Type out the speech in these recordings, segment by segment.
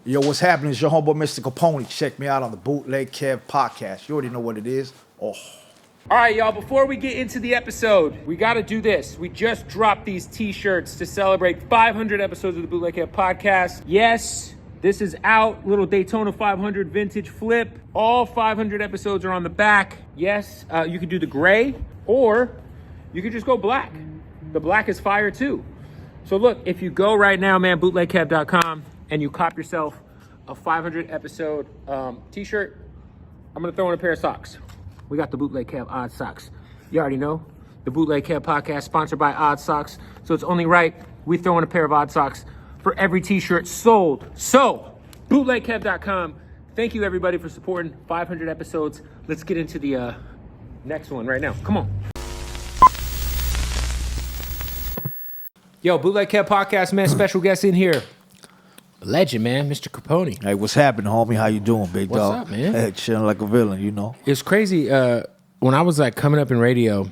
Yo, what's happening? It's your homeboy, Mr. Capone-E. Check me out on the Bootleg Kev podcast. You already know what it is. Oh. All right, y'all, before we get into the episode, we got to do this. We just dropped these t-shirts to celebrate 500 episodes of the Bootleg Kev podcast. Yes, this is out. Little Daytona 500 vintage flip. All 500 episodes are on the back. Yes, you could do the gray, or you could just go black. The black is fire, too. So look, if you go right now, man, bootlegkev.com, and you cop yourself a 500 episode t-shirt, I'm gonna throw in a pair of socks. We got the Bootleg Kev Odd Socks. You already know, the Bootleg Kev podcast sponsored by Odd Socks. So it's only right we throw in a pair of Odd Socks for every t-shirt sold. So, bootlegkev.com. Thank you everybody for supporting 500 episodes. Let's get into the next one right now. Come on. Yo, Bootleg Kev podcast, man. Special guest in here. Legend, man, Mr. Capone-E. Hey, what's happening, homie? How you doing, big dog? What's up, man? Hey, chilling like a villain, you know. It's crazy. When I was like coming up in radio,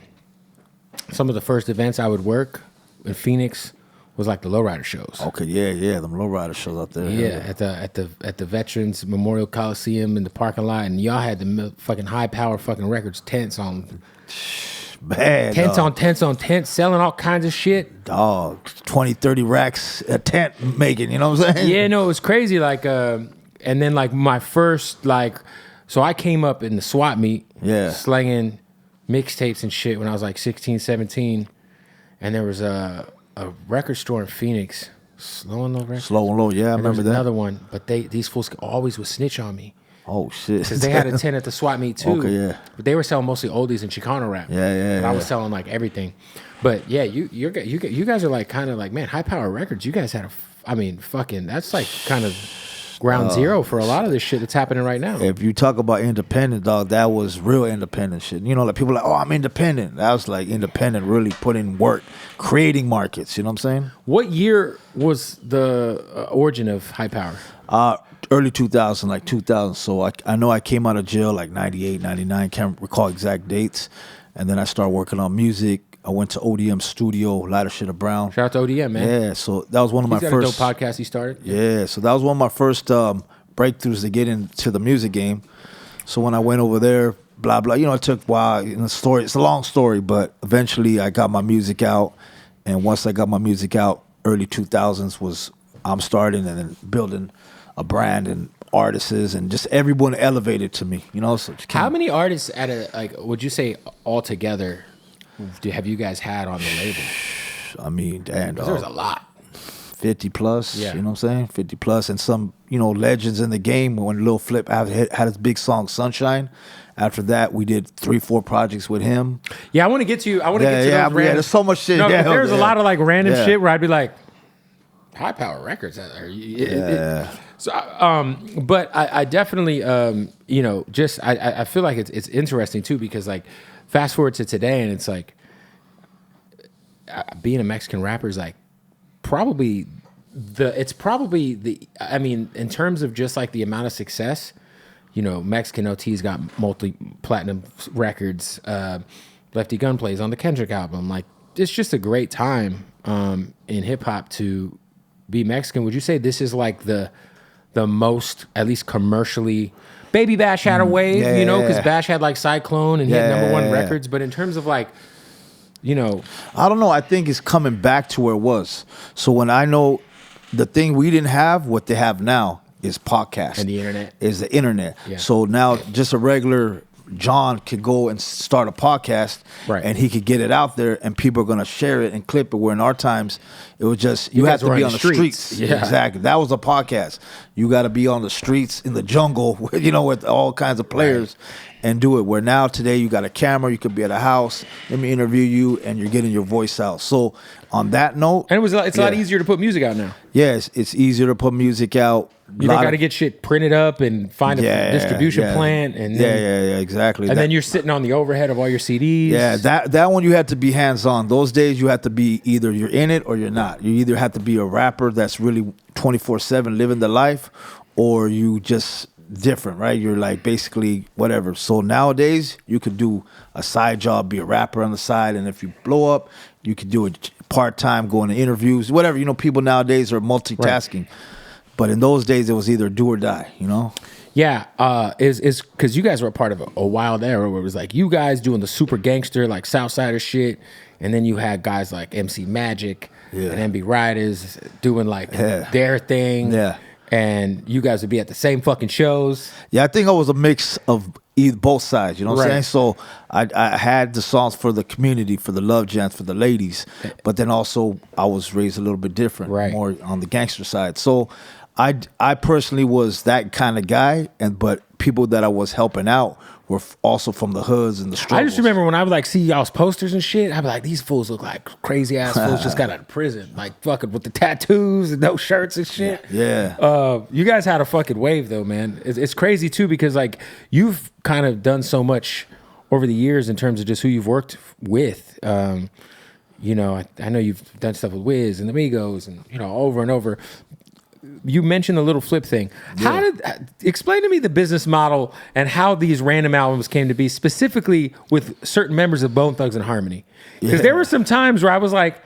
some of the first events I would work in Phoenix was like the lowrider shows. Okay, yeah, them lowrider shows out there. Yeah, at the Veterans Memorial Coliseum in the parking lot, and y'all had the fucking high power fucking records tents on. Bad, tents dog. on tents on tents, selling all kinds of shit. Dog, 20, 30 racks a tent making, you know what I'm saying? Yeah, no, it was crazy. Like, and then like my first so I came up in the swap meet, slanging mixtapes and shit when I was like 16, 17, and there was a record store in Phoenix, Slow and Low Records. Slow and Low, yeah, I remember that. Another one, but these fools always would snitch on me. Oh shit! Because they had a tent at the swap meet too. Okay, yeah. But they were selling mostly oldies and Chicano rap. Yeah. But I was selling like everything. But yeah, you guys are like kind of like, man, high power records. You guys had that's like kind of ground zero for a lot of this shit that's happening right now. If you talk about independent, dog, that was real independent shit. You know, like people are like, oh, I'm independent. That was like independent, really putting work, creating markets. You know what I'm saying? What year was the origin of high power? Early 2000, like 2000. So I know I came out of jail like 98, 99. Can't recall exact dates. And then I started working on music. I went to ODM Studio, Lighter Shit of Brown. Shout out to ODM, man. Yeah, so that was one of my He's got first. a dope podcast he started. Yeah, so that was one of my first breakthroughs to get into the music game. So when I went over there, blah blah, it took a while. It's a long story, but eventually I got my music out. And once I got my music out, early 2000s I'm starting and then building a brand and artists and just everyone elevated to me, So how many artists would you say altogether have you guys had on the label? I mean, damn, dog. There's a lot. 50 plus, yeah. You know what I'm saying? 50 plus, and some, legends in the game. When Lil Flip had his big song Sunshine. After that, we did 3-4 projects with him. Yeah, I want to get to. I want to get to those random. Yeah, there's so much shit. No, there's a lot of like random shit where I'd be like, high power records. But I definitely, I feel like it's interesting too, because like fast forward to today and it's like being a Mexican rapper is like probably in terms of just like the amount of success, Mexican OT's got multi-platinum records. Lefty Gunplay is on the Kendrick album. Like it's just a great time in hip hop to be Mexican. Would you say this is like the most, at least commercially, Baby Bash had a wave, because Bash had like Cyclone and he had #1 records, but in terms of like, I don't know. I think it's coming back to where it was. So when I know the thing we didn't have, what they have now is podcast. And the internet. Is the internet. Yeah. So now just a regular John could go and start a podcast, right, and he could get it out there and people are going to share it and clip it, where in our times it was just you had to be on the streets. Yeah. Exactly. That was a podcast. You got to be on the streets in the jungle with all kinds of players, right, and do it. Where now today you got a camera, you could be at a house, let me interview you, and you're getting your voice out. So on that note, and it's a lot easier to put music out now. Yes, it's easier to put music out. You don't got to get shit printed up and find a distribution plant, and then, exactly. And then you're sitting on the overhead of all your CDs. Yeah, that one you had to be hands on. Those days you had to be either you're in it or you're not. You either have to be a rapper that's really 24/7 living the life, or you just different, right? You're like basically whatever. So nowadays you could do a side job, be a rapper on the side, and if you blow up, you could do it part time, going to interviews, whatever. People nowadays are multitasking. Right. But in those days, it was either do or die, you know? Yeah, is because you guys were a part of a wild era where it was like you guys doing the super gangster like Southsider shit, and then you had guys like MC Magic and MB Riders doing like their thing. Yeah. And you guys would be at the same fucking shows. Yeah, I think I was a mix of both sides, you know what I'm saying? So I had the songs for the community, for the love jams, for the ladies, but then also I was raised a little bit different, more on the gangster side. So I personally was that kind of guy, but people that I was helping out were also from the hoods and the struggles. I just remember when I would like see y'all's posters and shit, I'd be like, these fools look like crazy ass fools just got out of prison, like fucking with the tattoos and no shirts and shit. Yeah. You guys had a fucking wave though, man. It's crazy too because like you've kind of done so much over the years in terms of just who you've worked with. You know, I know you've done stuff with Wiz and the Migos and you know over and over. You mentioned the Little Flip thing. How did explain to me the business model and how these random albums came to be, specifically with certain members of Bone Thugs and Harmony? Because there were some times where I was like,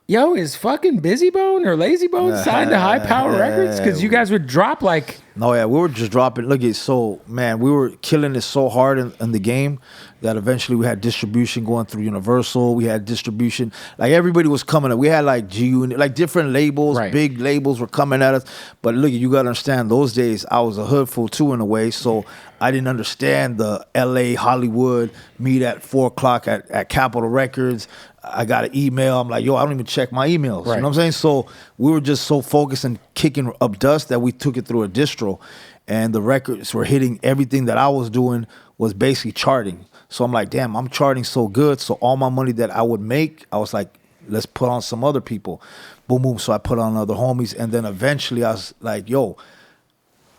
"Yo, is fucking Busy Bone or Lazy Bone signed to High Power Records?" Because you guys would drop like. No, yeah, we were just dropping. Look, we were killing it so hard in the game that eventually we had distribution going through Universal. We had distribution, like everybody was coming up. We had like G-Unit, like different labels, big labels were coming at us. But look, you gotta understand, those days I was a hood fool too in a way, so I didn't understand the LA Hollywood meet at 4:00 at Capitol Records. I got an email. I'm like, yo, I don't even check my emails. You know what I'm saying? So we were just so focused and kicking up dust that we took it through a distro. And the records were hitting. Everything that I was doing was basically charting. So I'm like, damn, I'm charting so good. So all my money that I would make, I was like, let's put on some other people. Boom, boom. So I put on other homies. And then eventually I was like, yo,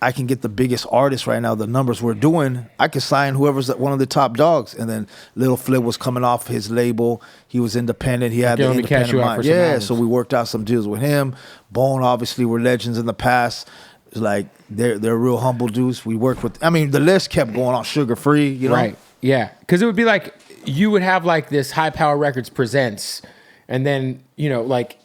I can get the biggest artists right now. The numbers we're doing, I could sign whoever's one of the top dogs. And then Little Flip was coming off his label. He was independent. He had the independent mind. Yeah, so we worked out some deals with him. Bone, obviously, were legends in the past. Like they're real humble dudes. We worked with. I mean, the list kept going on. Sugar Free, you know. Right. Yeah, because it would be like you would have like this High Power Records presents, and then you know like.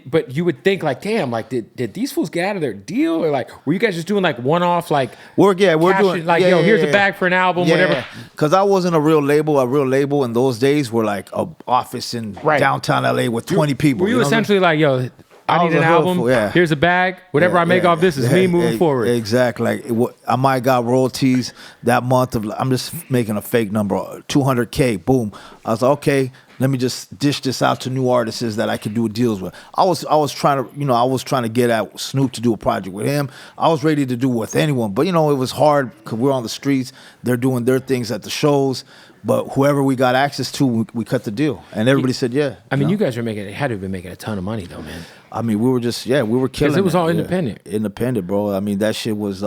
But you would think like, damn, like did these fools get out of their deal, or like were you guys just doing like one off like we're doing like here's a bag for an album, whatever? Because I wasn't a real label. A real label in those days were like a office in downtown LA with 20 people. Were you essentially like, yo, I need an album. Here's a bag. Whatever I make off this is me moving forward. Exactly. Like I might got royalties that month of. I'm just making a fake number, $200K. Boom. I was like, okay. Let me just dish this out to new artists that I could do deals with. I was trying to get at Snoop to do a project with him. I was ready to do with anyone, but it was hard because we're on the streets. They're doing their things at the shows, but whoever we got access to, we cut the deal, and everybody said yeah. I mean, you guys were had to have been making a ton of money though, man. I mean, we were just we were killing. Because it was all independent. Independent, bro. I mean, that shit was.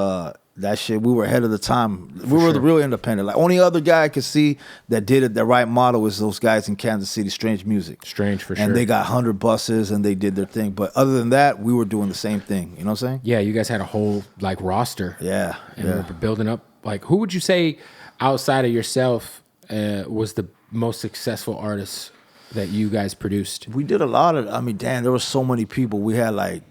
We were ahead of the time. We were the real independent. Like only other guy I could see that did it the right model was those guys in Kansas City, Strange Music. Strange for sure. And they got 100 buses and they did their thing. But other than that, we were doing the same thing. You know what I'm saying? Yeah, you guys had a whole like roster. Yeah. And we were building up. Like, who would you say outside of yourself was the most successful artist that you guys produced? We did a lot of. I mean, damn, there were so many people. We had like.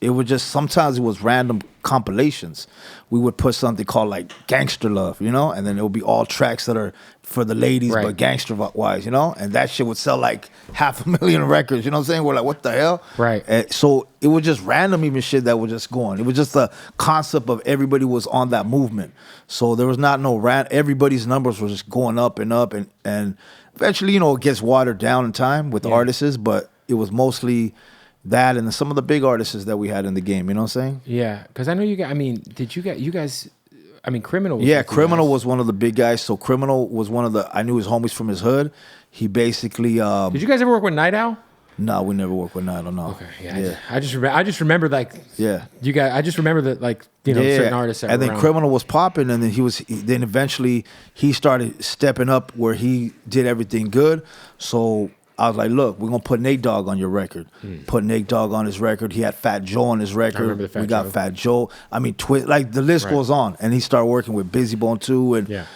It was just sometimes it was random compilations. We would put something called like Gangster Love, and then it would be all tracks that are for the ladies but gangster wise, and that shit would sell like 500,000 records. You know what I'm saying? We're like, what the hell? Right. And so it was just random even shit that was just going. It was just the concept of everybody was on that movement. So there was not no everybody's numbers were just going up and up and eventually it gets watered down in time with the artists, but it was mostly. That and some of the big artists that we had in the game, you know what I'm saying? Yeah, because I know you guys. I mean, you guys? I mean, Criminal. Was Criminal was one of the big guys. So Criminal was one of the. I knew his homies from his hood. He basically. Did you guys ever work with Night Owl? No, we never worked with Night Owl. No. Okay, yeah. I just remember like. Yeah. You guys. I just remember that like certain artists. And then around. Criminal was popping, and then then eventually he started stepping up where he did everything good. So. I was like, look, we're going to put Nate Dogg on your record. Put Nate Dogg on his record. He had Fat Joe on his record. I remember the we got Fat Joe. I mean, like the list goes on. And he started working with Busy Bone too and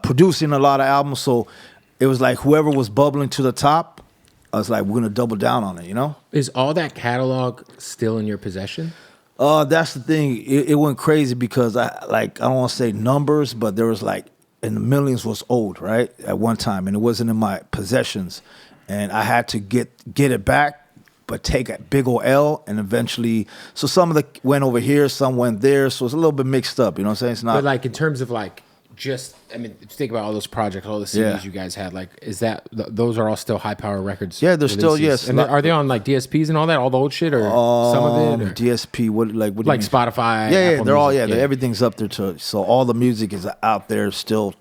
producing a lot of albums. So it was like whoever was bubbling to the top, I was like, we're gonna double down on it, you know. Is all that catalog still in your possession? That's the thing. It went crazy because I don't want to say numbers, but there was like in the millions was old, right? At one time, and it wasn't in my possessions, and I had to get it back, but take a big old L, and eventually, so some of the went over here, some went there, so it's a little bit mixed up. You know what I'm saying? It's not. But like in terms of like just, I mean, think about all those projects, all the CDs you guys had. Like, is that those are all still high power records? Yeah, they're still And are they on like DSPs and all that, all the old shit, or some of it? Or? DSP, what do you mean? Spotify? Yeah, Apple they're all Music, everything's up there too. So all the music is out there still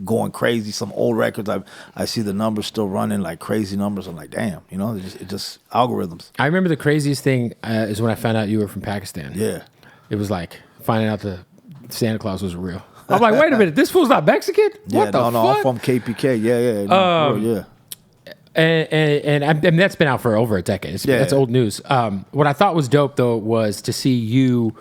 going crazy. Some old records, I see the numbers still running like crazy numbers. I'm like, damn, you know, it just algorithms. I remember the craziest thing is when I found out you were from Pakistan. Yeah, it was like finding out the Santa Claus was real. I'm like, wait a minute, this fool's not Mexican? What the fuck? No, I'm from KPK. Yeah. And I mean, that's been out for over a decade. That's old news. What I thought was dope though was to see you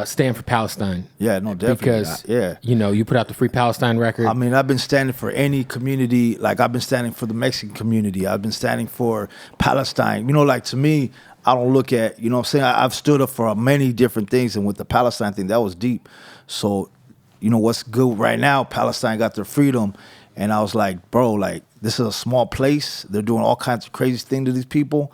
stand for Palestine. Yeah, no, definitely. Because you know, you put out the Free Palestine record. I mean, I've been standing for any community. Like I've been standing for the Mexican community. I've been standing for Palestine. You know, like to me, I don't look at, you know what I'm saying? I've stood up for many different things, and with the Palestine thing, that was deep. So, you know, what's good right now, Palestine got their freedom, and I was like, bro, like, this is a small place. They're doing all kinds of crazy things to these people.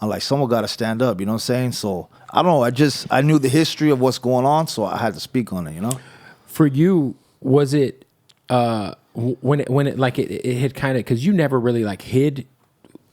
I'm like, someone got to stand up, you know what I'm saying? So, I don't know, I knew the history of what's going on, so I had to speak on it, you know? For you, was it, when it had kind of, because you never really, like, hid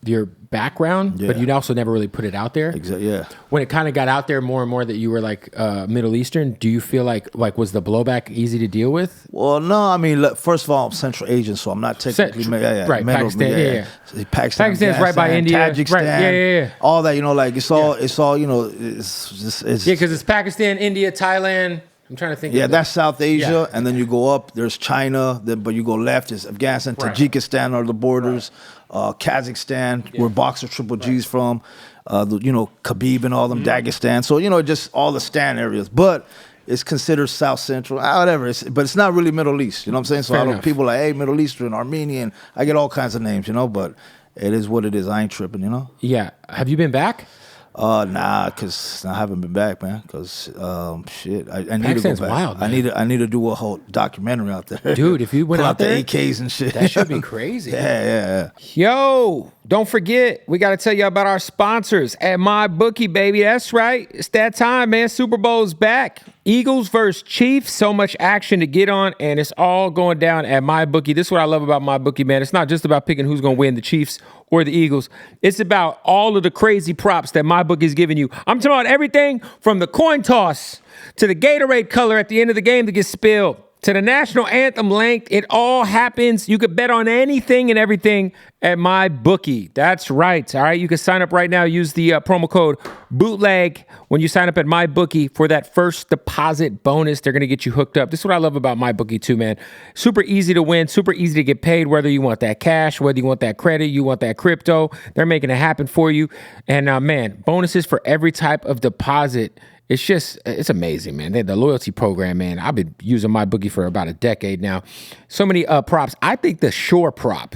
your background, but you also never really put it out there. Exactly. Yeah. When it kind of got out there more and more that you were like Middle Eastern, do you feel like was the blowback easy to deal with? Well, no. I mean, look, first of all, I'm Central Asian, so I'm not technically right. Pakistan, Pakistan's right by India, Tajikistan, right? Yeah. All that, you know, like it's all, you know, it's because it's Pakistan, India, Thailand. I'm trying to think. Yeah, that's South Asia, and then you go up. There's China, but you go left. It's Afghanistan, Tajikistan are the borders. Kazakhstan, where Boxer Triple G's from. You know, Khabib and all them, Dagestan. So you know, just all the Stan areas, but it's considered South Central, whatever. But it's not really Middle East. You know what I'm saying? So people like, hey, Middle Eastern, Armenian. I get all kinds of names, you know. But it is what it is. I ain't tripping, you know. Yeah. Have you been back? Nah, cause I haven't been back, man. Cause shit, I need to go back. Wild, man. I need to do a whole documentary out there, dude. If you went out there, the AKs and shit, that should be crazy. Yeah. Yo, don't forget, we got to tell you about our sponsors at MyBookie, baby. That's right, it's that time, man. Super Bowl's back. Eagles versus Chiefs. So much action to get on, and it's all going down at MyBookie. This is what I love about MyBookie, man. It's not just about picking who's going to win, the Chiefs or the Eagles. It's about all of the crazy props that MyBookie is giving you. I'm talking about everything from the coin toss to the Gatorade color at the end of the game that gets spilled to the national anthem length. It all happens. You could bet on anything and everything at MyBookie. That's right. All right. You can sign up right now. Use the promo code Bootleg when you sign up at MyBookie for that first deposit bonus. They're going to get you hooked up. This is what I love about MyBookie too, man. Super easy to win, super easy to get paid, whether you want that cash, whether you want that credit, you want that crypto. They're making it happen for you. And man, bonuses for every type of deposit. It's amazing, man. The loyalty program, man. I've been using MyBookie for about a decade now. So many props. I think the Shore prop,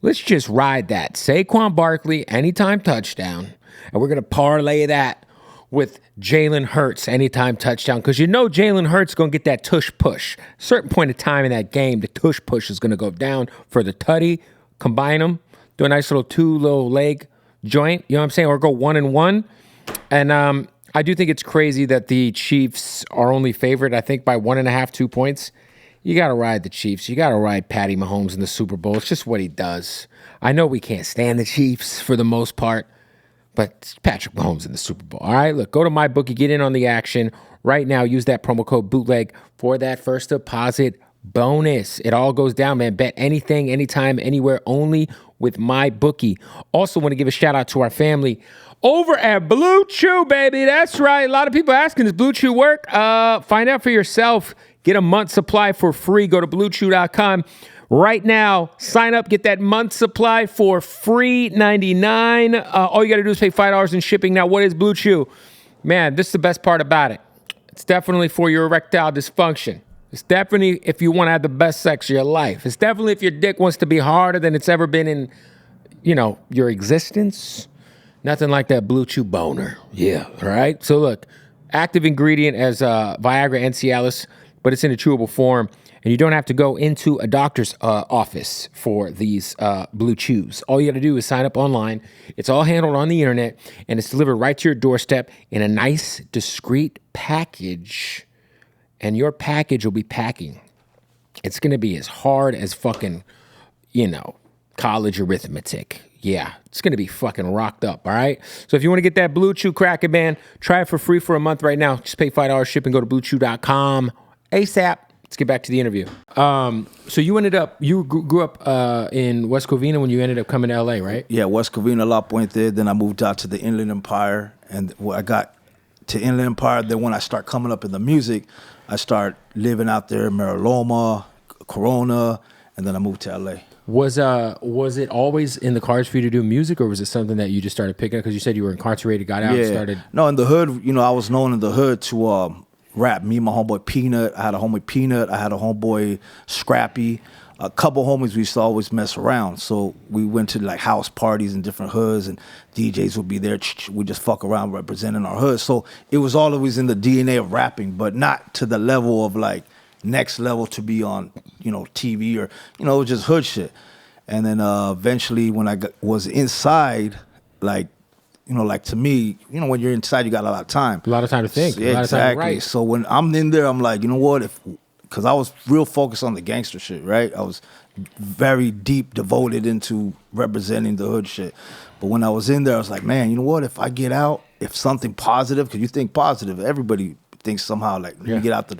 let's just ride that. Saquon Barkley, anytime touchdown. And we're going to parlay that with Jalen Hurts, anytime touchdown. Because you know Jalen Hurts going to get that tush push. Certain point of time in that game, the tush push is going to go down for the tutty. Combine them. Do a nice little two leg joint. You know what I'm saying? Or go 1-1. And I do think it's crazy that the Chiefs are only favored, I think, by 1.5, 2 points. You got to ride the Chiefs. You got to ride Patty Mahomes in the Super Bowl. It's just what he does. I know we can't stand the Chiefs for the most part, but it's Patrick Mahomes in the Super Bowl. All right, look, go to MyBookie, get in on the action right now. Use that promo code Bootleg for that first deposit bonus. It all goes down, man. Bet anything, anytime, anywhere, only with MyBookie. Also want to give a shout out to our family over at Blue Chew, baby. That's right. A lot of people asking, does Blue Chew work? Find out for yourself. Get a month's supply for free. Go to BlueChew.com right now. Sign up. Get that month's supply for free, $99. All you got to do is pay $5 in shipping. Now, what is Blue Chew? Man, this is the best part about it. It's definitely for your erectile dysfunction. It's definitely if you want to have the best sex of your life. It's definitely if your dick wants to be harder than it's ever been in your existence. Nothing like that Blue Chew boner. Yeah, all right? So look, active ingredient as Viagra and Cialis, but it's in a chewable form, and you don't have to go into a doctor's office for these Blue Chews. All you got to do is sign up online. It's all handled on the internet, and it's delivered right to your doorstep in a nice, discreet package, and your package will be packing. It's going to be as hard as fucking, college arithmetic. Yeah, it's going to be fucking rocked up, all right? So if you want to get that Blue Chew Cracker Band, try it for free for a month right now. Just pay $5 shipping, go to bluechew.com ASAP. Let's get back to the interview. So you grew up in West Covina when you ended up coming to LA, right? Yeah, West Covina, La Puente. Then I moved out to the Inland Empire. And when I got to Inland Empire, then when I start coming up in the music, I start living out there in Mariloma, Corona, and then I moved to LA. Was it always in the cards for you to do music, or was it something that you just started picking up because you said you were incarcerated, got out, and started? No, in the hood, I was known in the hood to rap. Me and my homeboy Peanut. I had a homeboy Peanut. I had a homeboy Scrappy. A couple homies we used to always mess around. So we went to like house parties in different hoods, and DJs would be there. We just fuck around representing our hood. So it was always in the DNA of rapping, but not to the level of like next level to be on, TV or, it was just hood shit. And then eventually when I was inside, like, like to me, when you're inside, you got a lot of time. A lot of time to think. Yeah, a lot exactly. of time to write. So when I'm in there, I'm like, you know what? Because I was real focused on the gangster shit, right? I was very deep devoted into representing the hood shit. But when I was in there, I was like, man, you know what? If I get out, if something positive, because you think positive, everybody thinks somehow like, you get out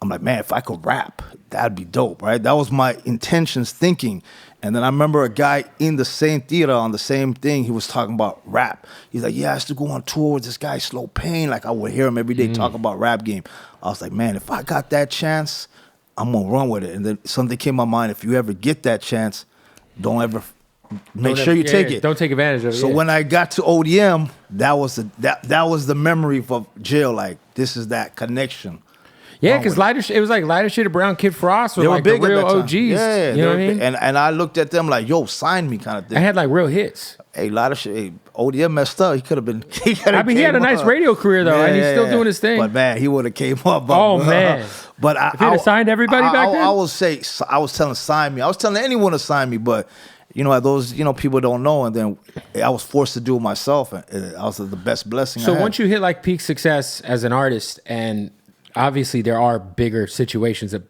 I'm like, man, if I could rap, that'd be dope, right? That was my intentions thinking. And then I remember a guy in the same theater on the same thing, he was talking about rap. He's like, yeah, I used to go on tour with this guy, Slow Pain. Like I would hear him every day talk about rap game. I was like, man, if I got that chance, I'm going to run with it. And then something came to my mind, if you ever get that chance, don't ever make sure you take it. Don't take advantage of it. So when I got to ODM, that was the memory of jail. Like, this is that connection. Yeah, because it was like Lighter Shit of Brown, Kid Frost were they like were big the real at that time. OGs. Yeah, you know what I mean? And I looked at them like, yo, sign me kind of thing. I had like real hits. Hey, Lighter Shit, ODM messed up. He could have been. He had a nice radio career though, and he's still doing his thing. But man, he would have came up. Oh man! But if he'd have signed everybody back then, I will say I was telling sign me. I was telling anyone to sign me, but those people don't know, and then I was forced to do it myself, and I was the best blessing. So once you hit like peak success as an artist, and obviously there are bigger situations that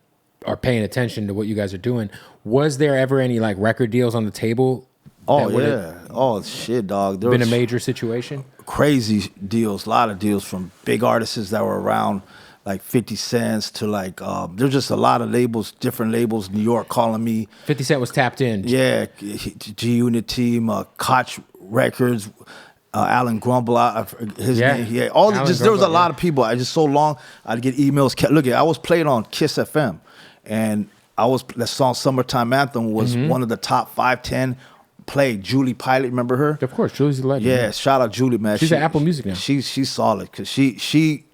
are paying attention to what you guys are doing. Was there ever any like record deals on the table? Oh yeah. Oh shit, dog. There been a major situation? Crazy deals, a lot of deals from big artists that were around, like 50 Cent to like, there's just a lot of labels, different labels, New York calling me. 50 Cent was tapped in. Yeah, G-Unit Team, Koch Records, Alan Grumble, his name. Yeah, there was a lot of people. I'd get emails. Look, I was played on Kiss FM, and that song "Summertime Anthem" was one of the top 5-10 played. Julie Pilot, remember her? Of course, Julie's a legend. Yeah, shout out Julie, man. She's at Apple Music now. She's solid because she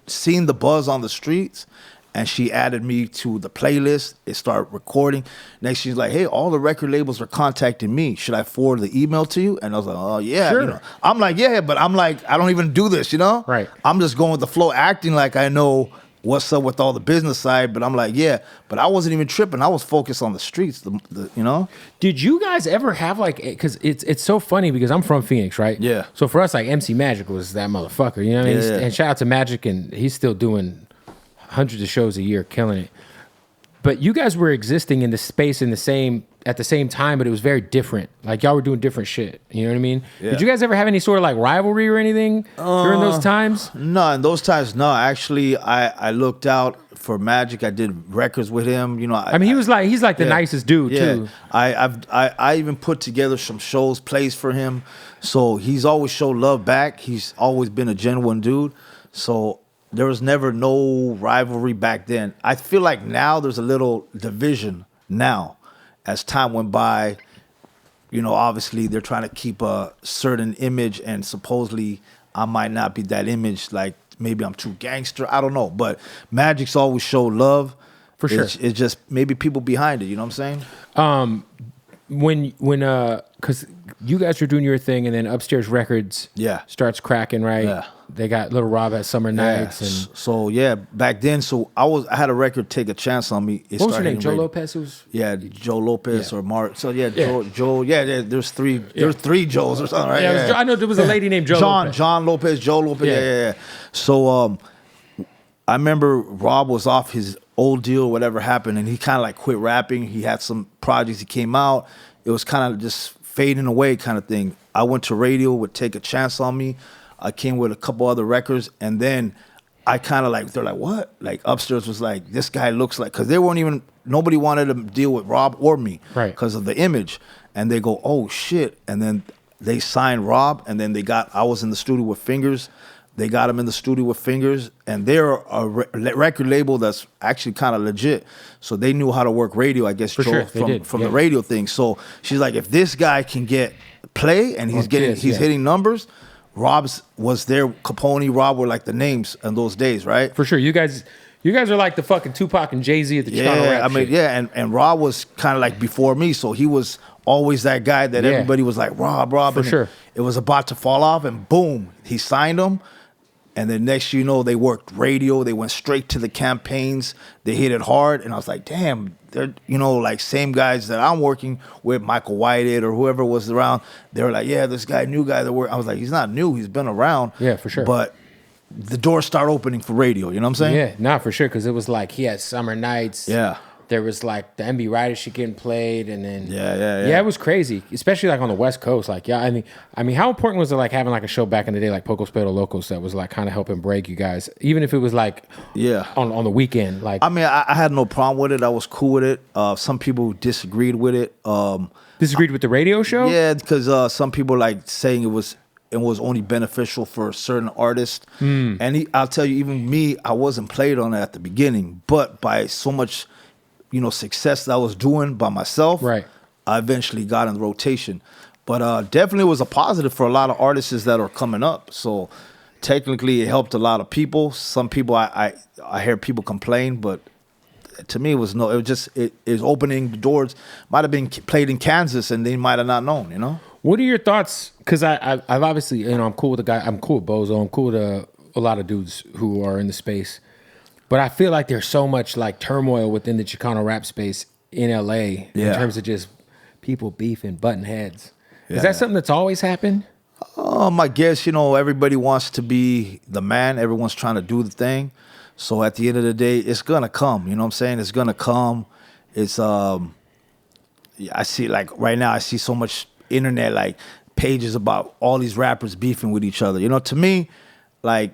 seen the buzz on the streets. And she added me to the playlist. It started recording. Next, she's like, hey, all the record labels are contacting me. Should I forward the email to you? And I was like, oh, yeah. Sure. I'm like, yeah, but I'm like, I don't even do this, Right. I'm just going with the flow, acting like I know what's up with all the business side. But I'm like, yeah. But I wasn't even tripping. I was focused on the streets, Did you guys ever have like, because it's so funny because I'm from Phoenix, right? Yeah. So for us, like MC Magic was that motherfucker, you know what I mean? Yeah. And shout out to Magic, and he's still doing hundreds of shows a year, killing it. But you guys were existing in the space at the same time, but it was very different. Like y'all were doing different shit. You know what I mean? Yeah. Did you guys ever have any sort of like rivalry or anything during those times? No, in those times, no. Actually, I looked out for Magic. I did records with him. He's like the nicest dude too. I even put together some shows, plays for him. So he's always showed love back. He's always been a genuine dude. So there was never no rivalry back then. I feel like now there's a little division now. As time went by, obviously they're trying to keep a certain image, and supposedly I might not be that image. Like maybe I'm too gangster. I don't know. But Magic's always showed love. For sure. It's just maybe people behind it. You know what I'm saying? When because you guys are doing your thing, and then Upstairs Records starts cracking, right? Yeah. They got Little Rob at Summer Nights. And so, back then, I had a record Take a Chance on Me. What was your name? Joe Lopez? Yeah, Joe Lopez or Mark. So, Joe, there's three Joes or something, right? Yeah, I know there was a lady named Joe Lopez. John Lopez, Joe Lopez, yeah. So, I remember Rob was off his old deal, whatever happened, and he kind of like quit rapping. He had some projects. He came out. It was kind of just fading away kind of thing. I went to radio with Take a Chance on Me. I came with a couple other records, and then I kind of like, they're like, what? Like Upstairs was like, this guy looks like, because nobody wanted to deal with Rob or me because of the image. And they go, oh shit. And then they signed Rob, and then I was in the studio with Fingers. They got him in the studio with Fingers, and they're a record label that's actually kind of legit. So they knew how to work radio, I guess, from the radio thing. So she's like, if this guy can get play and he's hitting numbers, Rob's was there. Capone-E, Rob were like the names in those days, right? For sure. You guys are like the fucking Tupac and Jay-Z at the Chicano rap shit. And Rob was kind of like before me, so he was always that guy that everybody was like, Rob. For sure. It was about to fall off, and boom, he signed him. And then next you know, they worked radio. They went straight to the campaigns. They hit it hard. And I was like, damn, they're, like same guys that I'm working with, Michael Whitehead or whoever was around. They were like, yeah, this guy, new guy that worked. I was like, he's not new. He's been around. Yeah, for sure. But the doors start opening for radio. You know what I'm saying? Yeah, nah, for sure. Because it was like he had Summer Nights. Yeah. There was like the MB Rider shit getting played, and then yeah, it was crazy, especially like on the West Coast. Like, I mean, how important was it like having like a show back in the day like Pocos Pero Locos that was like kind of helping break you guys, even if it was like on the weekend? Like, I mean, I had no problem with it. I was cool with it. Some people disagreed with it. Disagreed with the radio show? Yeah, because some people like saying it was only beneficial for certain artists. And I'll tell you, even me, I wasn't played on it at the beginning, but by so much success that I was doing by myself, right, I eventually got in the rotation. But definitely was a positive for a lot of artists that are coming up. So technically it helped a lot of people. Some people I hear people complain, but to me it was opening the doors. Might have been played in Kansas and they might have not known, What are your thoughts? Because I've obviously, I'm cool with the guy. I'm cool with Bozo. I'm cool with a lot of dudes who are in the space. But I feel like there's so much like turmoil within the Chicano rap space in LA in terms of just people beefing, butting heads. Is that something that's always happened? I guess, everybody wants to be the man. Everyone's trying to do the thing. So at the end of the day, it's going to come. You know what I'm saying? It's going to come. It's, I see like right now, I see so much internet, like pages about all these rappers beefing with each other. To me, like,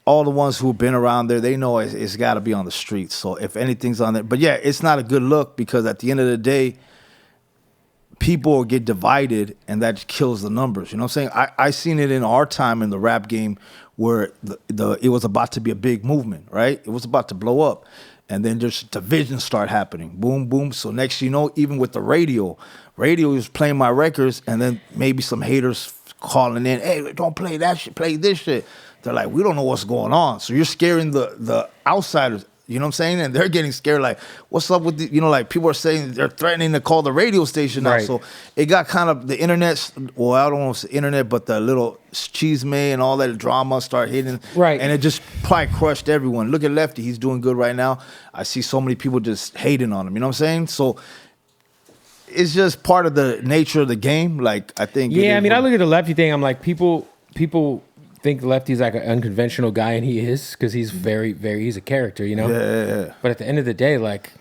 all the ones who've been around there, they know it's got to be on the streets. So if anything's on there, but yeah, it's not a good look because at the end of the day, people get divided and that kills the numbers. You know what I'm saying? I seen it in our time in the rap game where it was about to be a big movement, right? It was about to blow up. And then just divisions start happening. Boom, boom. So next you know, even with the radio is playing my records and then maybe some haters calling in, hey, don't play that shit, play this shit. They're like, we don't know what's going on. So you're scaring the outsiders, you know what I'm saying? And they're getting scared like, what's up with the, like people are saying they're threatening to call the radio station now. Right. So it got kind of the internet, well, I don't know if it's the internet, but the little chisme and all that drama start hitting. Right. And it just probably crushed everyone. Look at Lefty. He's doing good right now. I see so many people just hating on him. You know what I'm saying? So it's just part of the nature of the game. Like, I think. Yeah, I mean, I look at the Lefty thing. I'm like, people think Lefty's like an unconventional guy, and he is, because he's he's a character, Yeah. But at the end of the day, like,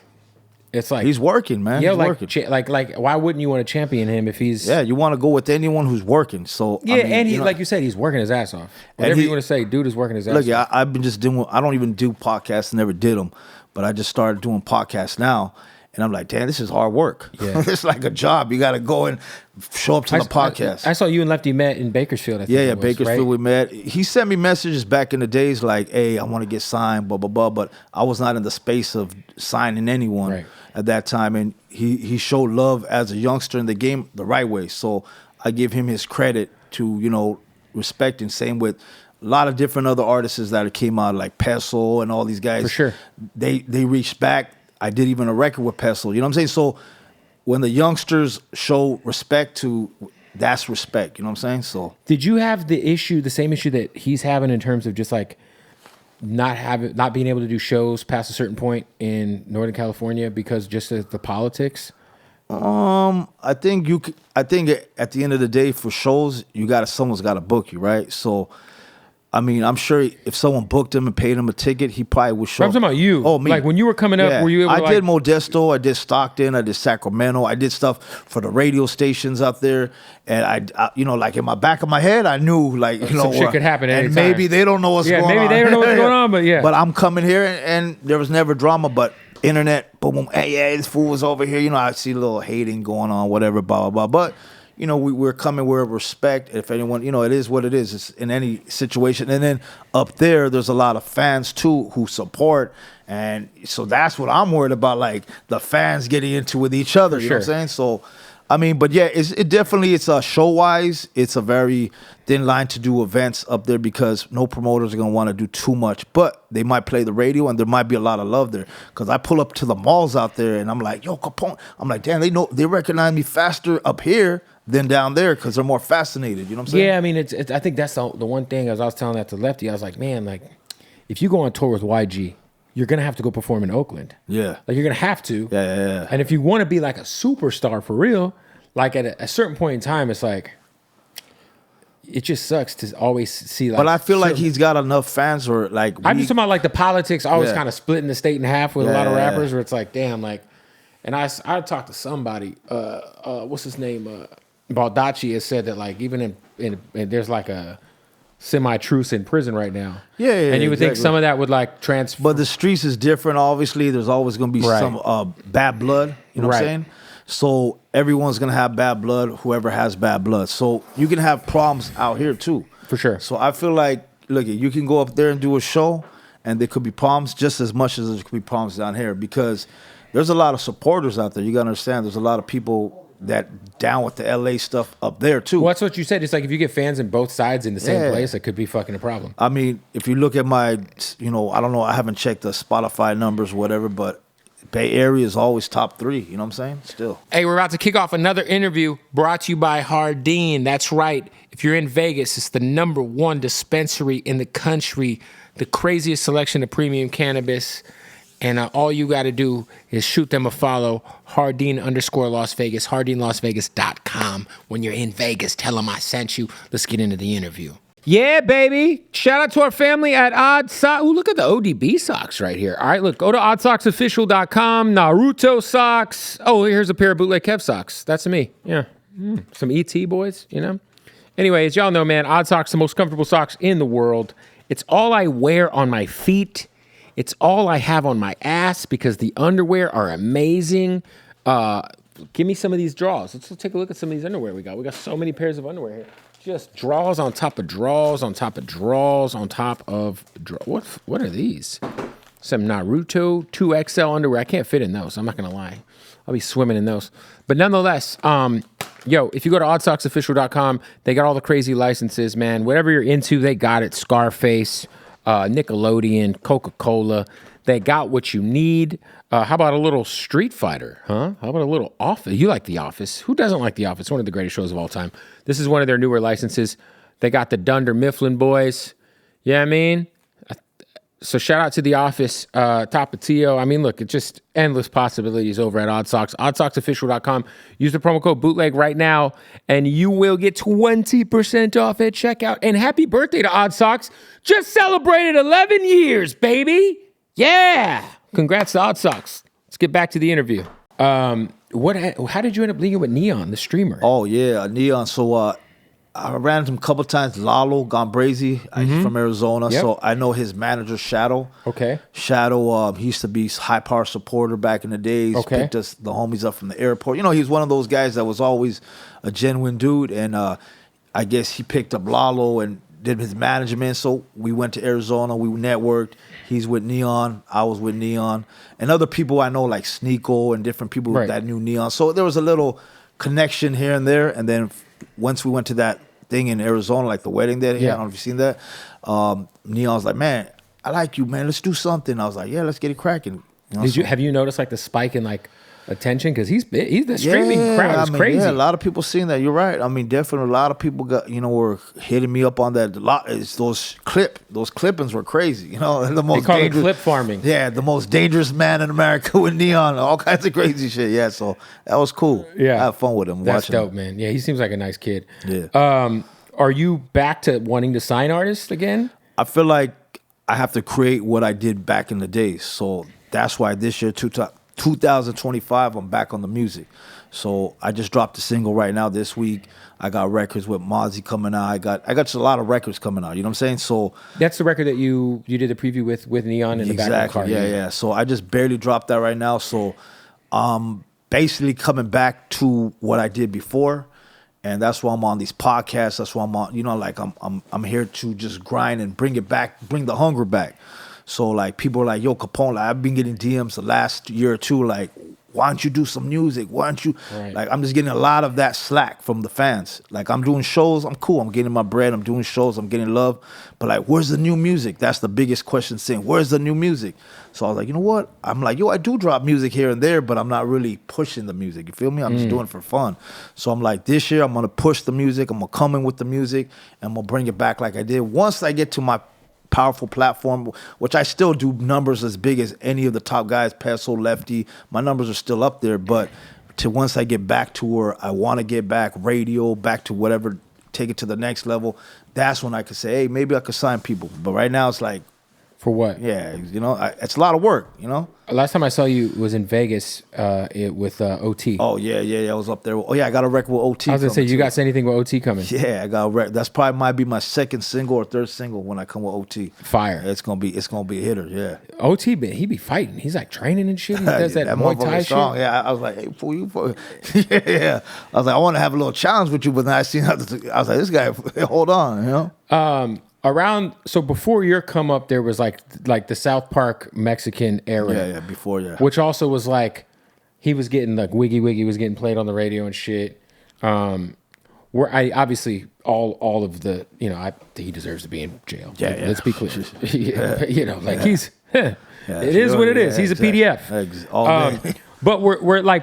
it's like he's working, man. Yeah, he's like, working. like, why wouldn't you want to champion him if he's? Yeah, you want to go with anyone who's working. So yeah, I mean, and he, like you said, he's working his ass off. Whatever you want to say, dude is working his ass off. Look, I've been just doing. I don't even do podcasts. Never did them, but I just started doing podcasts now. And I'm like, damn, this is hard work. Yeah. It's like a job. You got to go and show up to the podcast. I saw you and Lefty met in Bakersfield. I think yeah, Bakersfield, right? We met. He sent me messages back in the days like, hey, I want to get signed, blah, blah, blah. But I was not in the space of signing anyone at that time. And he showed love as a youngster in the game the right way. So I give him his credit to, respect, and same with a lot of different other artists that came out, like Peso and all these guys. For sure. They reached back. I did even a record with Pestle, you know what I'm saying? So when the youngsters show respect to, that's respect. You know what I'm saying? So did you have the same issue that he's having in terms of just like not being able to do shows past a certain point in Northern California because just of the politics? I think at the end of the day, for shows, someone's got to book you, right? So, I mean, I'm sure if someone booked him and paid him a ticket, he probably would show. I'm talking about you. Oh, me. Like when you were coming up, were you able to I did Modesto, I did Stockton, I did Sacramento, I did stuff for the radio stations out there, and I like in my back of my head, I knew some shit could happen at any time. Maybe they don't know what's going on. Maybe they don't know what's going on, but yeah. But I'm coming here, and there was never drama, but internet, boom, boom, hey, yeah, this fool was over here. I see a little hating going on, whatever, blah, blah, blah. But, we're coming with respect. If anyone, it is what it is. It's in any situation. And then up there, there's a lot of fans, too, who support. And so that's what I'm worried about, like the fans getting into with each other. You know what I'm saying? So, I mean, but yeah, it's show-wise, it's a very thin line to do events up there because no promoters are going to want to do too much. But they might play the radio and there might be a lot of love there. Because I pull up to the malls out there and I'm like, yo, Capone. I'm like, damn, they recognize me faster up here than down there because they're more fascinated. You know what I'm saying? Yeah, I mean, I think that's the one thing, as I was telling that to Lefty, I was like, man, like, if you go on tour with YG, you're going to have to go perform in Oakland. Yeah. Like, you're going to have to. Yeah. And if you want to be like a superstar for real, like at a certain point in time, it's like, it just sucks to always see like. But I feel like he's got enough fans or like. I'm just talking about like the politics always kind of splitting the state in half with a lot of rappers where it's like, damn, like, and I talked to somebody, what's his name? Baldacci has said that like even in there's like a semi-truce in prison right now. Yeah, and you would think some of that would like transfer. But the streets is different. Obviously, there's always going to be some bad blood. You know what I'm saying? So everyone's going to have bad blood, whoever has bad blood. So you can have problems out here too. For sure. So I feel like, look, you can go up there and do a show and there could be problems just as much as there could be problems down here because there's a lot of supporters out there. You got to understand there's a lot of people that down with the LA stuff up there too. Well, that's what you said. It's like if you get fans in both sides in the same place, it could be fucking a problem. I mean, if you look at my, I don't know, I haven't checked the Spotify numbers or whatever, but Bay Area is always top 3. You know what I'm saying? Still. Hey, we're about to kick off another interview brought to you by Hardin. That's right. If you're in Vegas, it's the #1 dispensary in the country, the craziest selection of premium cannabis. And all you got to do is shoot them a follow, Hardin_Las Vegas, HardinLasVegas.com. When you're in Vegas, tell them I sent you. Let's get into the interview. Yeah, baby. Shout out to our family at Odd Socks. Ooh, look at the ODB socks right here. All right, look, go to OddSocksOfficial.com, Naruto socks. Oh, here's a pair of Bootleg Kev socks. That's me. Yeah. Some ET boys, Anyway, as y'all know, man, Odd Socks, the most comfortable socks in the world. It's all I wear on my feet. It's all I have on my ass because the underwear are amazing. Give me some of these draws. Let's take a look at some of these underwear we got. We got so many pairs of underwear here. Just draws on top of draws on top of draws on top of draws. What are these? Some Naruto 2XL underwear. I can't fit in those. I'm not going to lie. I'll be swimming in those. But nonetheless, if you go to OddSocksOfficial.com, they got all the crazy licenses, man. Whatever you're into, they got it. Scarface, Nickelodeon, Coca-Cola. They got what you need. How about a little Street Fighter, huh? How about a little Office? You like The Office. Who doesn't like The Office? One of the greatest shows of all time. This is one of their newer licenses. They got the Dunder Mifflin boys. Yeah, I mean? So shout out to The Office, Tapatio. I mean, look, it's just endless possibilities over at Odd Socks. OddSocksOfficial.com. Use the promo code BOOTLEG right now, and you will get 20% off at checkout. And happy birthday to Odd Socks. Just celebrated 11 years, baby. Yeah. Congrats to Odd Socks. Let's get back to the interview. How did you end up leaguing with N3on, the streamer? Oh, yeah, N3on. So I ran into him a couple of times. Lalo Gombrezi, he's from Arizona. Yep. So I know his manager, Shadow. Okay. Shadow, he used to be high power supporter back in the days. Okay. Picked us, the homies, up from the airport. He's one of those guys that was always a genuine dude. And I guess he picked up Lalo and did his management. So we went to Arizona. We networked. He's with N3on. I was with N3on. And other people I know like Sneeko and different people that knew N3on. So there was a little connection here and there. And then once we went to that thing in Arizona, like the wedding that he had, I don't know if you've seen that, N3on's like, man, I like you, man. Let's do something. I was like, yeah, let's get it cracking. Have you noticed like the spike in like attention because he's the streaming crowd is crazy. Yeah, a lot of people seeing that. You're right. I mean, definitely a lot of people were hitting me up on that. A lot. It's those clippings were crazy. You know, the most they call it clip farming. Yeah, the most dangerous man in America with N3on, all kinds of crazy shit. Yeah, so that was cool. Yeah, I had fun with him. That's dope, man. Yeah, he seems like a nice kid. Yeah. Are you back to wanting to sign artists again? I feel like I have to create what I did back in the days. So that's why this year, 2025, I'm back on the music. So I just dropped a single right now this week. I got records with Mozzie coming out. I got just a lot of records coming out. You know what I'm saying? So that's the record that you did the preview with N3on in the back of the car. Yeah. So I just barely dropped that right now. So basically coming back to what I did before. And that's why I'm on these podcasts. That's why I'm on, like I'm here to just grind and bring it back, bring the hunger back. So like people are like, yo, Capone, like, I've been getting DMs the last year or two, like, why don't you do some music? Why don't you? Right. Like, I'm just getting a lot of that slack from the fans. Like, I'm doing shows, I'm cool, I'm getting my bread, I'm doing shows, I'm getting love. But like, where's the new music? That's the biggest question saying, where's the new music? So I was like, you know what? I'm like, yo, I do drop music here and there, but I'm not really pushing the music. You feel me? I'm just doing it for fun. So I'm like, this year I'm gonna push the music, I'm gonna come in with the music, and I'm gonna bring it back like I did. Once I get to my powerful platform, which I still do numbers as big as any of the top guys, Peso, Lefty, my numbers are still up there, but to once I get back to where I want to get back, radio, back to whatever, take it to the next level, that's when I could say, hey, maybe I could sign people. But right now it's like, for what? Yeah, it's a lot of work, Last time I saw you was in Vegas with OT. Oh, yeah, I was up there. Oh, yeah, I got a record with OT. I was going to say, you got anything with OT coming? Yeah, I got a record. That's probably might be my second single or third single when I come with OT. Fire. It's gonna be a hitter, yeah. OT, he be fighting. He's like training and shit. He does that Muay Thai shit. Yeah, I was like, hey, fool, you. Yeah. I was like, I want to have a little challenge with you, but then I seen I was like, this guy, hold on, So before your come up, there was like the South Park Mexican era. Yeah, before, yeah. Which also was like, he was getting like Wiggy Wiggy was getting played on the radio and shit. Where I obviously all of the, he deserves to be in jail. Yeah. Let's be clear. He's, it is what it is. He's a PDF. All day. But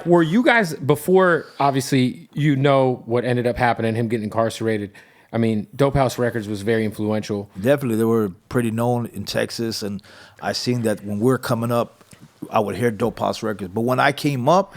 were you guys before, obviously, what ended up happening, him getting incarcerated. I mean, Dope House Records was very influential. Definitely. They were pretty known in Texas. And I seen that when we were coming up, I would hear Dope House Records. But when I came up,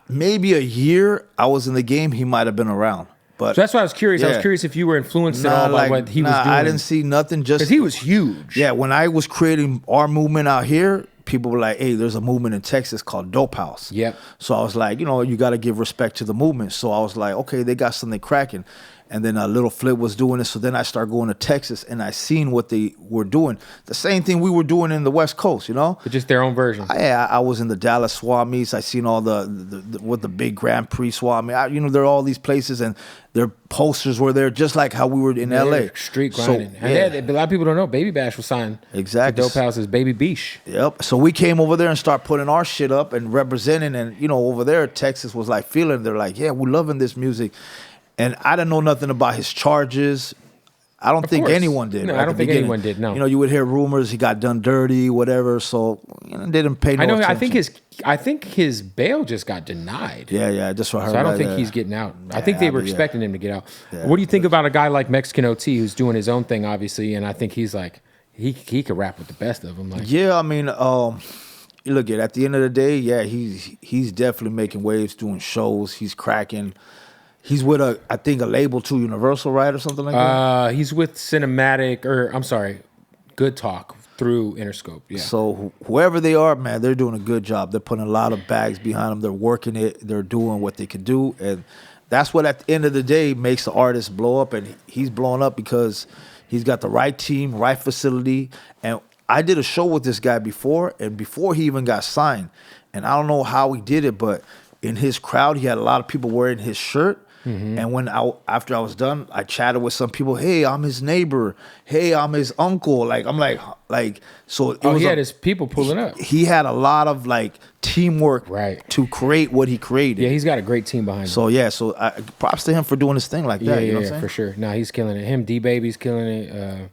maybe a year I was in the game, he might have been around. But so that's why I was curious. Yeah. I was curious if you were influenced at all by what he was doing. I didn't see nothing. Just because he was huge. Yeah, when I was creating our movement out here, people were like, hey, there's a movement in Texas called Dope House. Yep. So I was like, you got to give respect to the movement. So I was like, okay, they got something cracking. And then Little Flip was doing it. So then I started going to Texas, and I seen what they were doing. The same thing we were doing in the West Coast, But just their own version. I was in the Dallas swap meets. I seen all the big Grand Prix swap meet. There are all these places, and their posters were there, just like how we were in L.A. Street grinding. So, yeah. And a lot of people don't know, Baby Bash was signed exactly to Dope House's Baby Beesh. Yep. So we came over there and start putting our shit up and representing. And, over there, Texas was like feeling. They're like, yeah, we're loving this music. And I didn't know nothing about his charges. I don't think anyone did. No, I don't think anyone did. No, you would hear rumors he got done dirty, whatever. So they didn't pay no attention. I think his bail just got denied. Yeah, that's what I heard. So I don't think he's getting out. I think they were expecting him to get out. Yeah, what do you think about a guy like Mexican OT who's doing his own thing, obviously? And I think he's like he could rap with the best of them. Like, yeah, I mean, look at the end of the day, yeah, he's definitely making waves, doing shows. He's cracking. He's with I think a label too, Universal, right, or something like that. He's with Good Talk through Interscope. Yeah. So whoever they are, man, they're doing a good job. They're putting a lot of bags behind them. They're working it. They're doing what they can do, and that's what at the end of the day makes the artist blow up. And he's blowing up because he's got the right team, right facility. And I did a show with this guy before, and before he even got signed, and I don't know how he did it, but in his crowd, he had a lot of people wearing his shirt. Mm-hmm. And after I was done, I chatted with some people. Hey, I'm his neighbor. Hey, I'm his uncle. Like I'm like so. He had his people pulling up. He had a lot of teamwork, right, to create what he created. Yeah, he's got a great team behind him. So props to him for doing his thing like that. You know what I'm saying? For sure. No, he's killing it. Him, D Baby's killing it.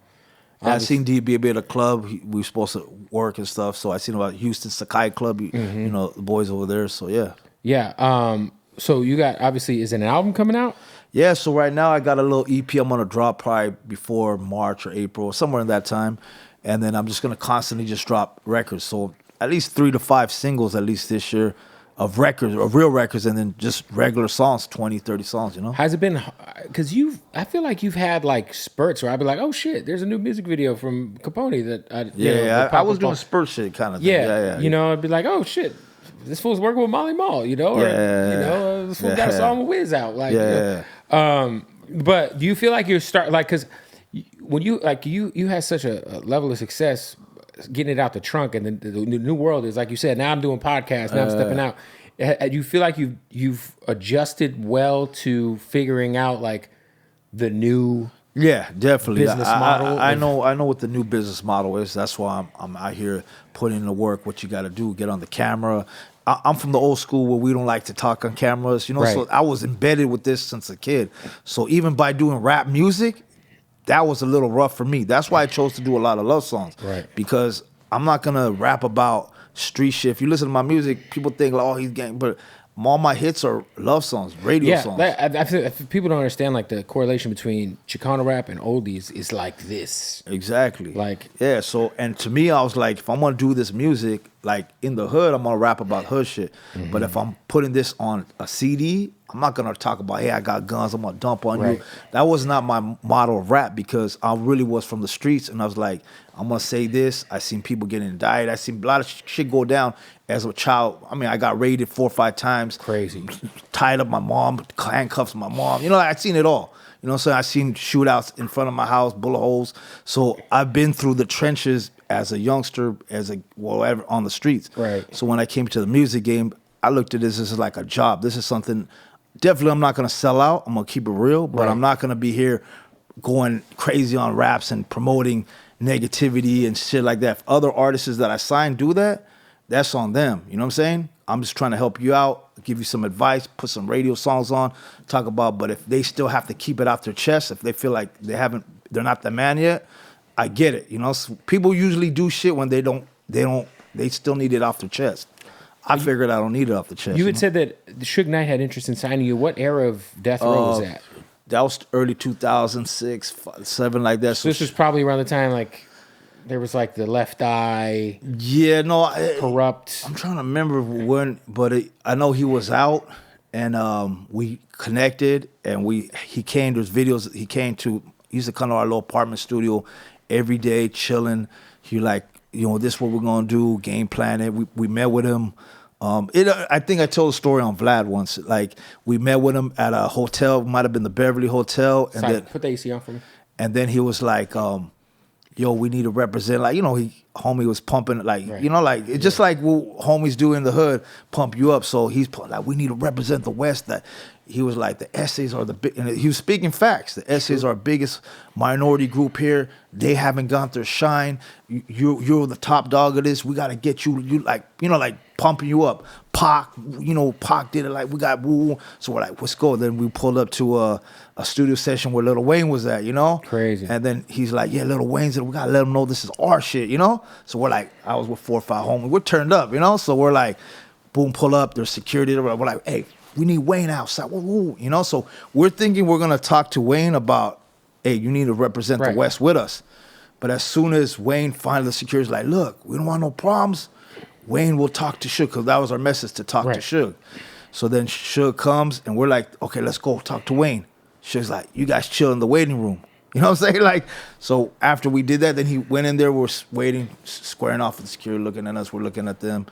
I seen D Baby at a club. We were supposed to work and stuff. So I seen about Houston Sakai Club, you know, the boys over there. So yeah. Yeah. So you got, obviously, is an album coming out? Yeah, so right now I got a little EP I'm gonna drop probably before March or April, somewhere in that time. And then I'm just gonna constantly just drop records. So at least 3 to 5 singles at least this year of records, of real records, and then just regular songs, 20, 30 songs, you know? Has it been, because I feel like you've had like spurts where I'd be like, oh shit, there's a new music video from Capone that I was doing spurt shit kind of thing. Yeah, you know, I'd be like, oh shit, this fool's working with Molly Mall, you know? Or, this fool got a song with Wiz out. Like, but do you feel like you're because when you had such a level of success getting it out the trunk, and then the new world is, like you said, now I'm doing podcasts, now I'm stepping out. Do you feel like you've adjusted well to figuring out like the new definitely business model? I know what the new business model is. That's why I'm out here putting in the work. What you got to do, get on the camera. I'm from the old school where we don't like to talk on cameras, you know. Right. So I was embedded with this since a kid. So even by doing rap music, that was a little rough for me. That's why I chose to do a lot of love songs. Right. Because I'm not gonna rap about street shit. If you listen to my music, people think like, oh, he's gang, but all my hits are love songs, radio songs. I feel people don't understand like the correlation between Chicano rap and oldies is like this. Exactly. Like, yeah. So, and to me, I was like, if I'm gonna do this music, like in the hood, I'm gonna rap about hood shit. But if I'm putting this on a CD, I'm not gonna talk about, hey, I got guns, I'm gonna dump on you. That was not my model of rap, because I really was from the streets, and I was like, I'm gonna say this. I seen people getting indicted. I seen a lot of shit go down as a child. I mean, I got raided 4 or 5 times. Crazy. Tied up my mom, handcuffs my mom. You know, like, I seen it all. You know what I'm saying? I seen shootouts in front of my house, bullet holes. So I've been through the trenches as a youngster, as a whatever, on the streets. Right. So when I came to the music game, I looked at this as like a job. This is something, definitely I'm not gonna sell out. I'm gonna keep it real, but I'm not gonna be here going crazy on raps and promoting negativity and shit like that. If other artists that I sign do that, that's on them. You know what I'm saying? I'm just trying to help you out, give you some advice, put some radio songs on, talk about, but if they still have to keep it out their chest, if they feel like they're not the man yet, I get it. You know, so people usually do shit when they still need it off their chest. I figured I don't need it off the chest. You had said that Suge Knight had interest in signing you. What era of Death Row was that? That was early 2006, 7, like that. So this was probably around the time like there was like the Left Eye. Yeah, no, Corrupt. I'm trying to remember when, but I know he was out, and we connected, and he came. There's videos. He used to come to our little apartment studio every day, chilling. He like, you know, this is what we're gonna do, game plan it. We met with him. I think I told a story on Vlad once. Like, we met with him at a hotel, might have been the Beverly Hotel, and then put the AC on for me. And then he was like, yo, we need to represent, like, you know, homie was pumping, like, you know, like, it's just like what homies do in the hood, pump you up. So he's like, we need to represent the West. That he was like, the essays are the big, and he was speaking facts. The essays are our biggest minority group here. They haven't got their shine. You're the top dog of this. We got to get you, like, you know, like pumping you up. Pac, you know, Pac did it, like, we got woo. So we're like, let's go. Then we pulled up to a studio session where Lil Wayne was at, you know? Crazy. And then he's like, yeah, Lil Wayne's, we got to let him know this is our shit, you know? So we're like, I was with 4 or 5 homies. We're turned up, you know? So we're like, boom, pull up. There's security. We're like, hey, we need Wayne outside. Woo, you know? So we're thinking we're going to talk to Wayne about, hey, you need to represent the West with us. But as soon as Wayne finally, the security's like, look, we don't want no problems. Wayne will talk to Suge, because that was our message, to talk to Suge. So then Suge comes, and we're like, okay, let's go talk to Wayne. Suge's like, you guys chill in the waiting room. You know what I'm saying? Like, so after we did that, then he went in there, we're waiting, squaring off with the security, looking at us, we're looking at them.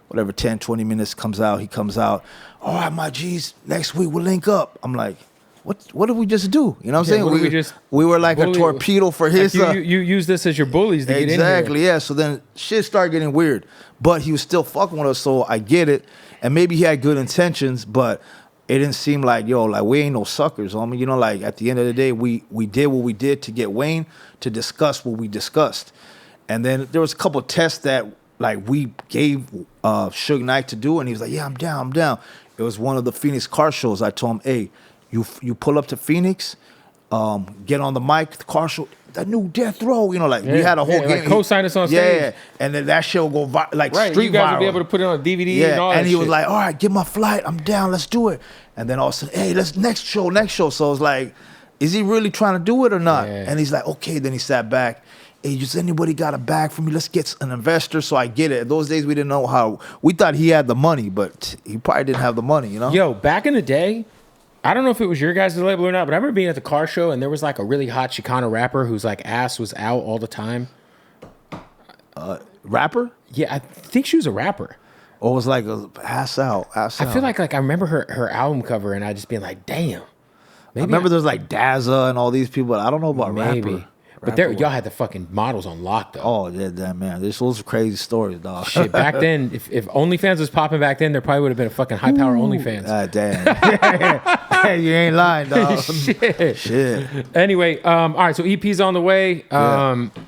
Whatever, 10, 20 minutes comes out, he comes out. All right, my G's, next week we'll link up. I'm like, what did we just do? You know what I'm saying? We were like a torpedo for his. Like you use this as your bullies to get in here. Exactly, yeah. So then shit started getting weird. But he was still fucking with us, so I get it. And maybe he had good intentions, but it didn't seem like, yo, like, we ain't no suckers, homie. You know, like, at the end of the day, we did what we did to get Wayne to discuss what we discussed. And then there was a couple of tests that, like, we gave Suge Knight to do, and he was like, yeah, I'm down. It was one of the Phoenix car shows. I told him, hey, you pull up to Phoenix, get on the mic, the car show, the new Death Row, you know, like we had a whole game. Like co-sign us on stage. Yeah, and then that shit will go like Right, street you guys viral. will be able to put it on DVD Yeah, and all that and he was shit. like, all right, get my flight, I'm down, let's do it. And then all of a sudden, hey, let's next show. So it's like, is he really trying to do it or not? Yeah. And he's like, okay. Then he sat back. Hey, just anybody got a bag for me? Let's get an investor. So I get it. Those days we didn't know how. We thought he had the money, but he probably didn't have the money, you know? Yo, back in the day, I don't know if it was your guys' label or not, but I remember being at the car show and there was like a really hot Chicano rapper whose like ass was out all the time. Rapper? Yeah, I think she was a rapper. Or was like a ass out. I feel like I remember her album cover and I just being like, damn. I remember there's like Dazza and all these people. I don't know about maybe. rapper. But there, y'all had the fucking models on lock though. Oh yeah, damn man. Those are crazy stories, dog. Shit, back then, if OnlyFans was popping back then, there probably would have been a fucking high power OnlyFans. Damn. Hey, you ain't lying, dog. Shit. Anyway, all right, so EP's on the way.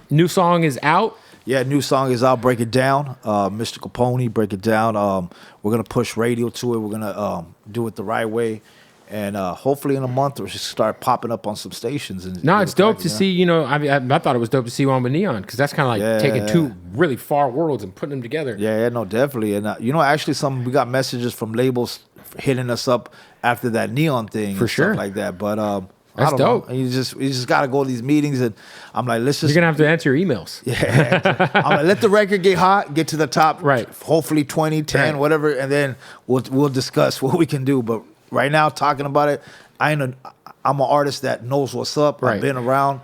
New song is out. Yeah, new song is out. Break It Down. Mr. Capone-E, Break It Down. We're gonna push radio to it. We're gonna do it the right way. And hopefully in a month we'll just start popping up on some stations. And no, it's dope to see, you know, I thought it was dope to see you on with N3on because that's kind of like taking two really far worlds and putting them together. Yeah, no, definitely. And, you know, actually we got messages from labels hitting us up after that N3on thing. For and sure. stuff like that. But that's I don't dope. know. And you just got to go to these meetings and I'm like, let's just. You're going to have to answer your emails. Yeah. I'm like, let the record get hot, get to the top. Right. Hopefully 20, 10, whatever. And then we'll discuss what we can do. But right now, talking about it, I'm an artist that knows what's up. Right. I've been around.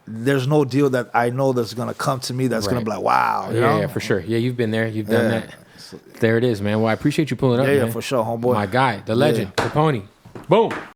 There's no deal that I know that's gonna come to me that's gonna be like, wow. You know? Yeah, for sure. Yeah, you've been there. You've done that. There it is, man. Well, I appreciate you pulling up, man. Yeah, for sure, homeboy. My guy, the legend, Capone-E. Boom.